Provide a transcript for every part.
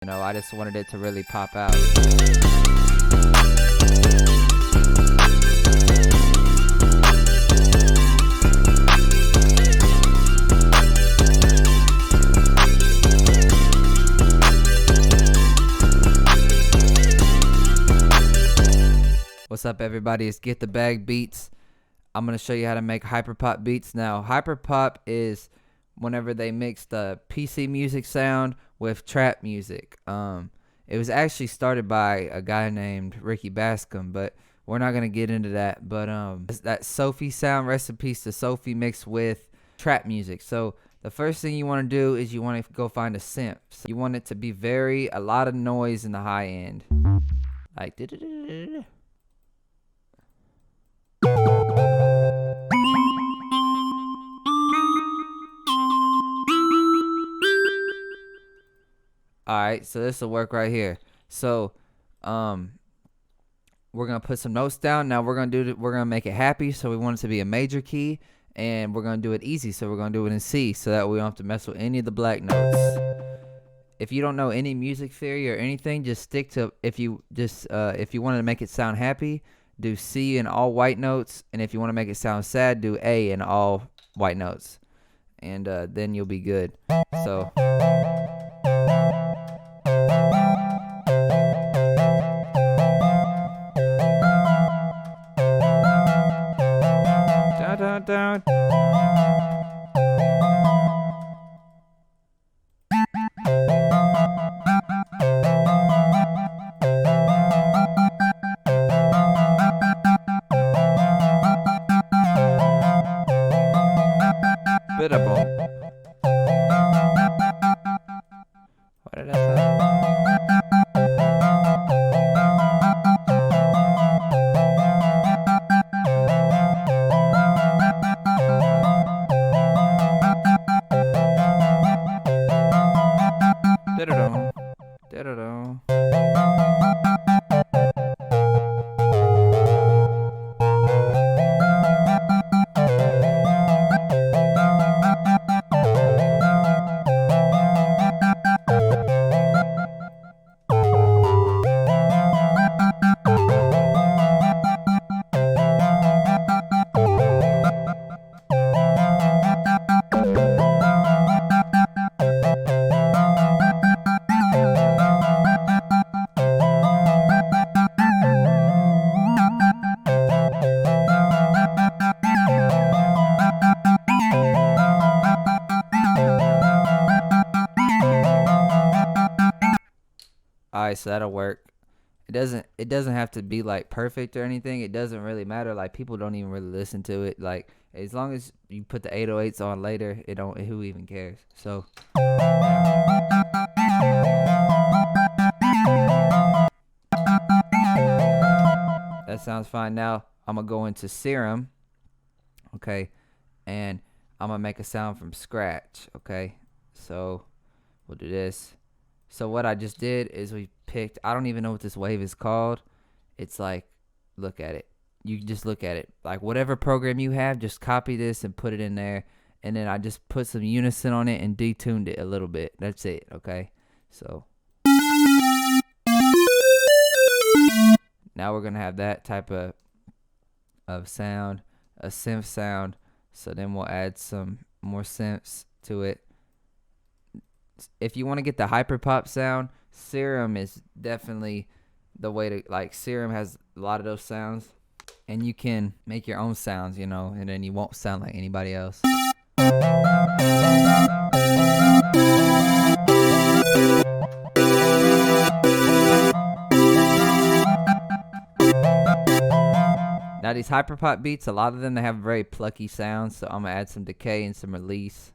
You know, I just wanted it to really pop out. What's up, everybody? It's Get the Bag Beats. I'm going to show you how to make HyperPop beats. Now, HyperPop is whenever they mix the PC music sound with trap music. It was actually started by a guy named Ricky Bascom, but we're not going to get into that. But that Sophie sound, recipes to Sophie mixed with trap music. So the first thing you want to do is you want to go find a synth. So you want it to be a lot of noise in the high end. Like Alright, so this will work right here. So we're gonna put some notes down. Now we're gonna make it happy, so we want it to be a major key, and we're gonna do it easy, so we're gonna do it in C, so that we don't have to mess with any of the black notes. If you don't know any music theory or anything, just stick to if you want to make it sound happy, do C in all white notes, and if you want to make it sound sad, do A in all white notes, and then you'll be good. So down. Bit of boom. What did I say? Da-da-dum. Da-da-dum. Alright, so that'll work. It doesn't have to be like perfect or anything. It doesn't really matter. Like, people don't even really listen to it. Like, as long as you put the 808s on later, who even cares? So that sounds fine. Now I'm gonna go into Serum, okay, and I'm gonna make a sound from scratch, okay. So we'll do this. So what I just did is we picked, I don't even know what this wave is called. It's like, look at it. You just look at it. Like, whatever program you have, just copy this and put it in there. And then I just put some unison on it and detuned it a little bit. That's it, okay? So now we're going to have that type of sound, a synth sound. So then we'll add some more synths to it. If you want to get the HyperPop sound, Serum is definitely the way to, like, Serum has a lot of those sounds, and you can make your own sounds, you know, and then you won't sound like anybody else. Now these HyperPop beats, a lot of them, they have very plucky sounds, so I'm gonna add some decay and some release.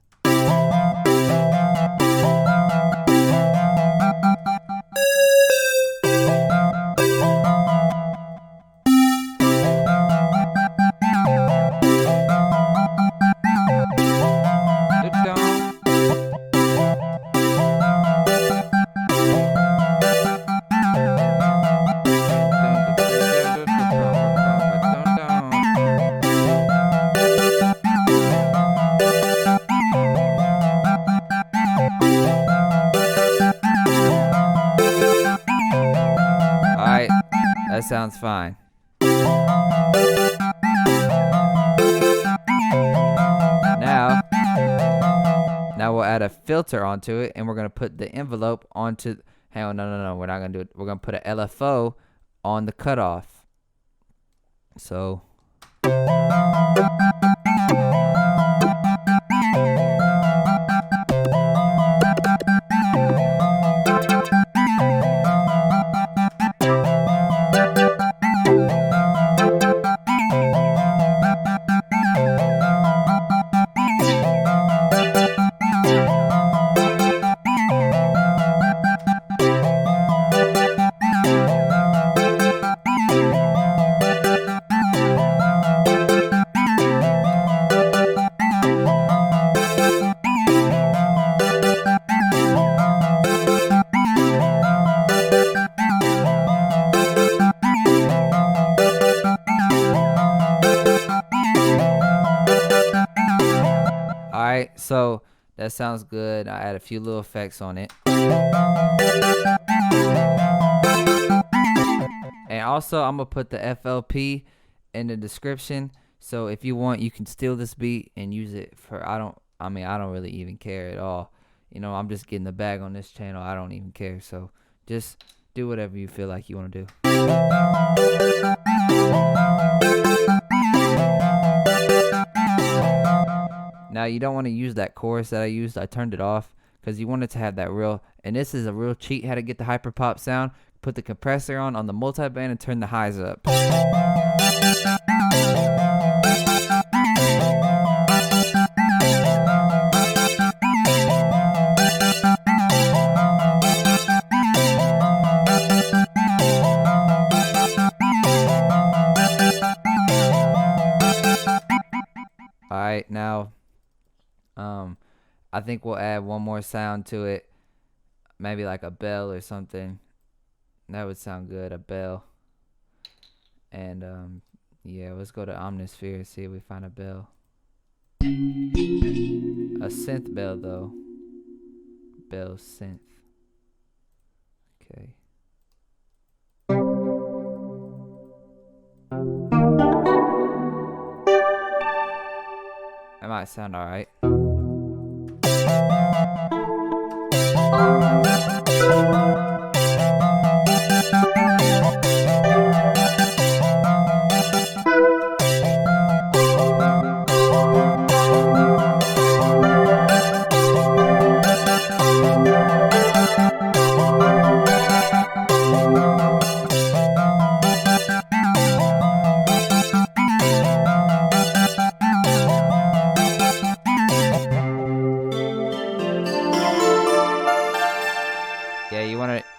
That sounds fine. Now we'll add a filter onto it, and we're gonna put the envelope onto. Hang on, no, we're not gonna do it. We're gonna put an LFO on the cutoff. So. Alright, so that sounds good. I add a few little effects on it. And also, I'm going to put the FLP in the description. So if you want, you can steal this beat and use it for, I don't really even care at all. You know, I'm just getting the bag on this channel. I don't even care. So just do whatever you feel like you want to do. Now you don't want to use that chorus that I used. I turned it off because you want it to have that real, and this is a real cheat how to get the HyperPop sound. Put the compressor on the multiband and turn the highs up. Alright, now I think we'll add one more sound to it, maybe like a bell or something. That would sound good, a bell. And yeah, let's go to Omnisphere and see if we find a bell. A synth bell though. Bell synth. Okay. That might sound alright.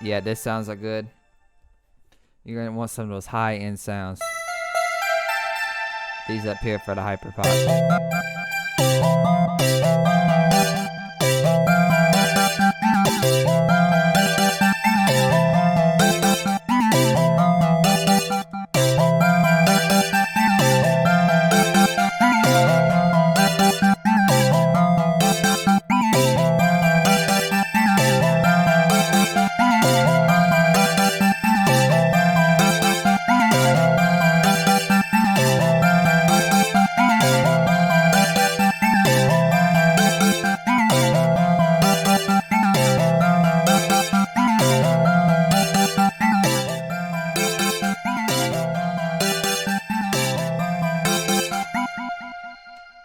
Yeah, this sounds like good. You're gonna want some of those high-end sounds. These up here for the HyperPop.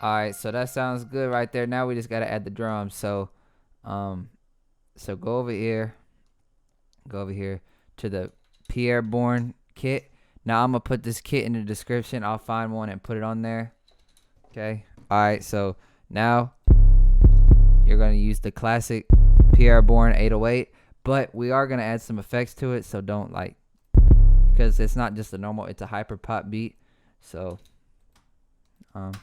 Alright, so that sounds good right there. Now we just gotta add the drums. So so go over here to the Pierreborn kit. Now I'm gonna put this kit in the description. I'll find one and put it on there. Okay. Alright, so now you're gonna use the classic Pierreborn 808, but we are gonna add some effects to it, so don't because it's not just a normal, it's a HyperPop beat. So okay.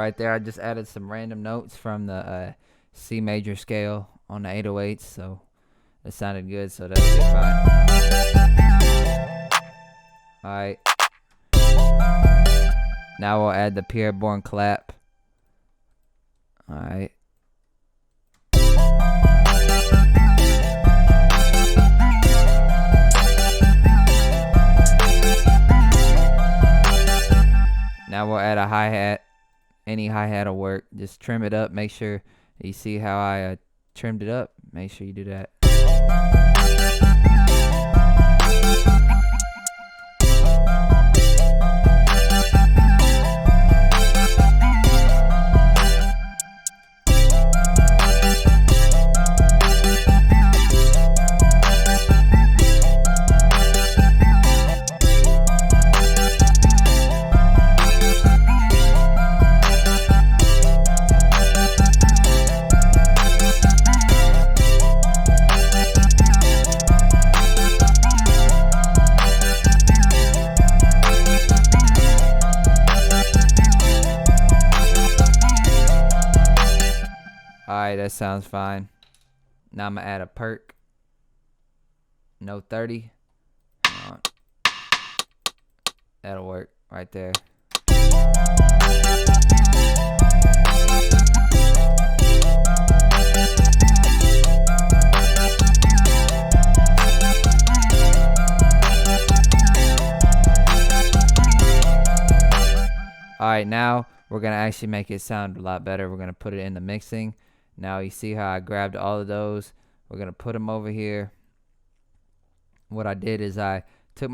right there. I just added some random notes from the C major scale on the 808s, so it sounded good, so that'll be fine. Alright. Now we'll add the Pierre-Bourne clap. Alright. Now we'll add a hi-hat. Any hi-hat will work. Just trim it up. Make sure you see how I trimmed it up. Make sure you do that. Alright, that sounds fine. Now I'm going to add a perk. No 30. Come on. That'll work right there. Alright, now we're going to actually make it sound a lot better. We're going to put it in the mixing. Now you see how I grabbed all of those. We're going to put them over here. What I did is I took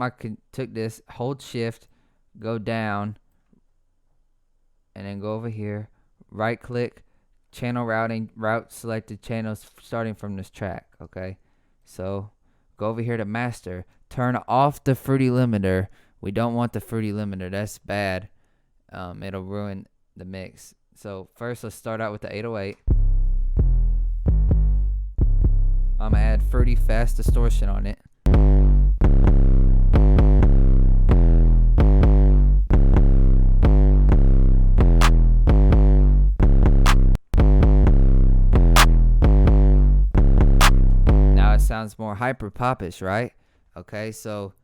this, hold shift, go down, and then go over here, right click, channel routing, route selected channels starting from this track, okay? So go over here to master, turn off the fruity limiter. We don't want the fruity limiter, that's bad. It'll ruin the mix. So first let's start out with the 808. I'm gonna add fruity fast distortion on it. Now it sounds more hyper-popish, right? Okay, so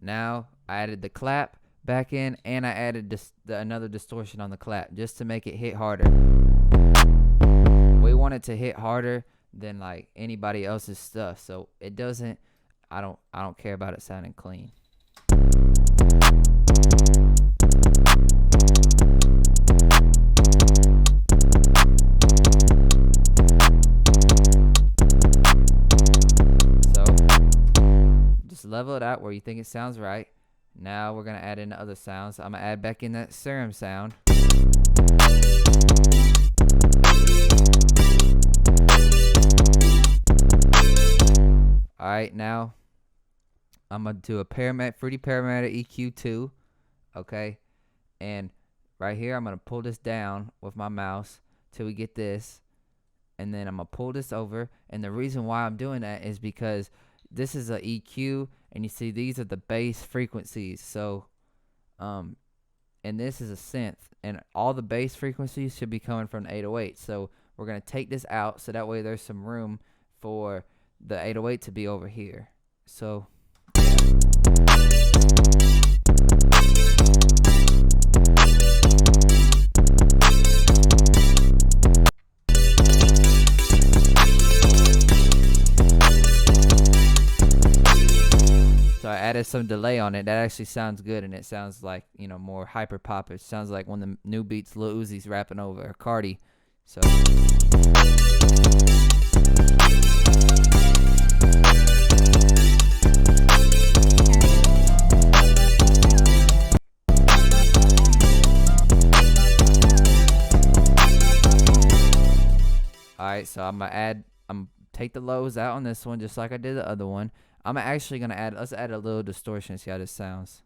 now I added the clap back in, and I added another distortion on the clap just to make it hit harder. We want it to hit harder than like anybody else's stuff, so it doesn't. I don't care about it sounding clean. So just level it out where you think it sounds right. Now we're gonna add in the other sounds. I'm gonna add back in that Serum sound. Alright, now I'm going to do a fruity parameter EQ2, okay? And right here, I'm going to pull this down with my mouse till we get this. And then I'm going to pull this over. And the reason why I'm doing that is because this is an EQ, and you see these are the bass frequencies. So, and this is a synth. And all the bass frequencies should be coming from the 808. So we're going to take this out so that way there's some room for the 808 to be over here. So I added some delay on it. That actually sounds good, and it sounds like, you know, more hyper pop. It sounds like one of the new beats Lil Uzi's rapping over, or Carti. So alright, so I'm take the lows out on this one just like I did the other one. I'm actually gonna let's add a little distortion, see how this sounds.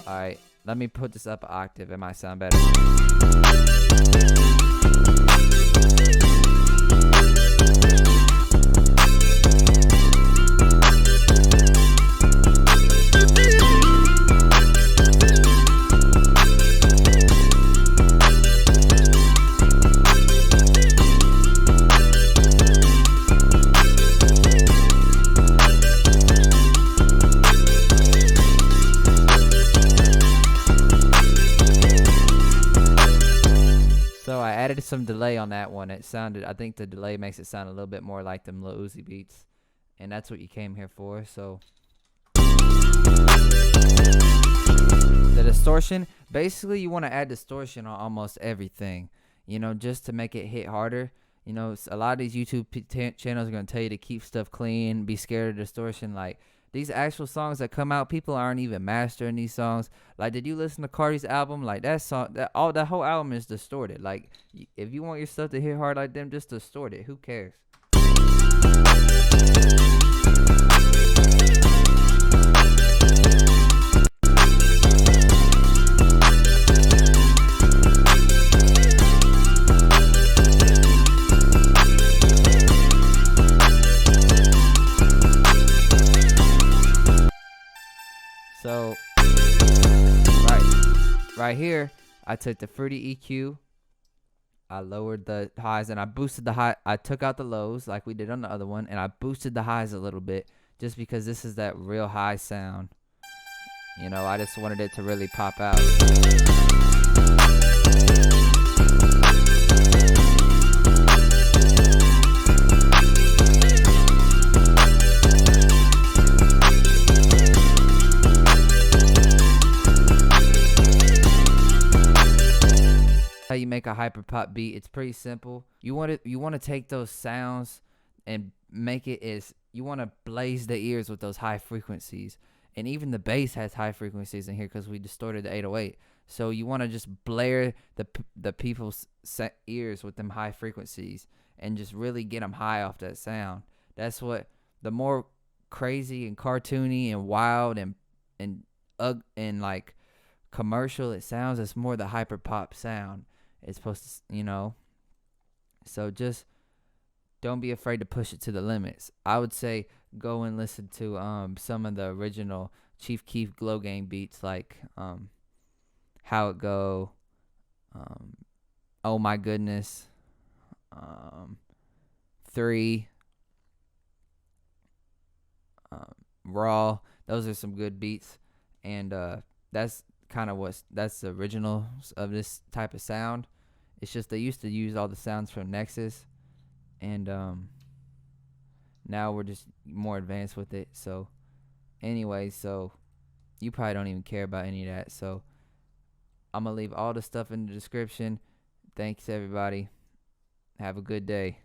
Alright, let me put this up an octave, it might sound better. I added some delay on that one. It sounded, I think the delay makes it sound a little bit more like them Lil Uzi beats, and that's what you came here for. So the distortion, basically you want to add distortion on almost everything, you know, just to make it hit harder. You know, a lot of these YouTube channels are going to tell you to keep stuff clean, be scared of distortion. Like, these actual songs that come out, people aren't even mastering these songs. Like, did you listen to Carti's album? Like, that song, that whole album is distorted. Like, if you want your stuff to hit hard like them, just distort it. Who cares? So, right here, I took the fruity EQ, I lowered the highs, and I boosted the high. I took out the lows like we did on the other one, and I boosted the highs a little bit just because this is that real high sound. You know, I just wanted it to really pop out. How you make a hyperpop beat? It's pretty simple. You want to take those sounds and make it as, you want to blaze the ears with those high frequencies, and even the bass has high frequencies in here because we distorted the 808. So you want to just blare the people's ears with them high frequencies and just really get them high off that sound. That's what, the more crazy and cartoony and wild and like commercial it sounds, it's more the hyperpop sound. It's supposed to, you know. So just don't be afraid to push it to the limits. I would say go and listen to some of the original Chief Keef Glow Game beats, like How It Go, Oh My Goodness, 3, Raw. Those are some good beats, and that's kind of that's the originals of this type of sound. It's just they used to use all the sounds from Nexus, and now we're just more advanced with it. So anyway, so you probably don't even care about any of that, so I'm gonna leave all the stuff in the description. Thanks everybody, have a good day.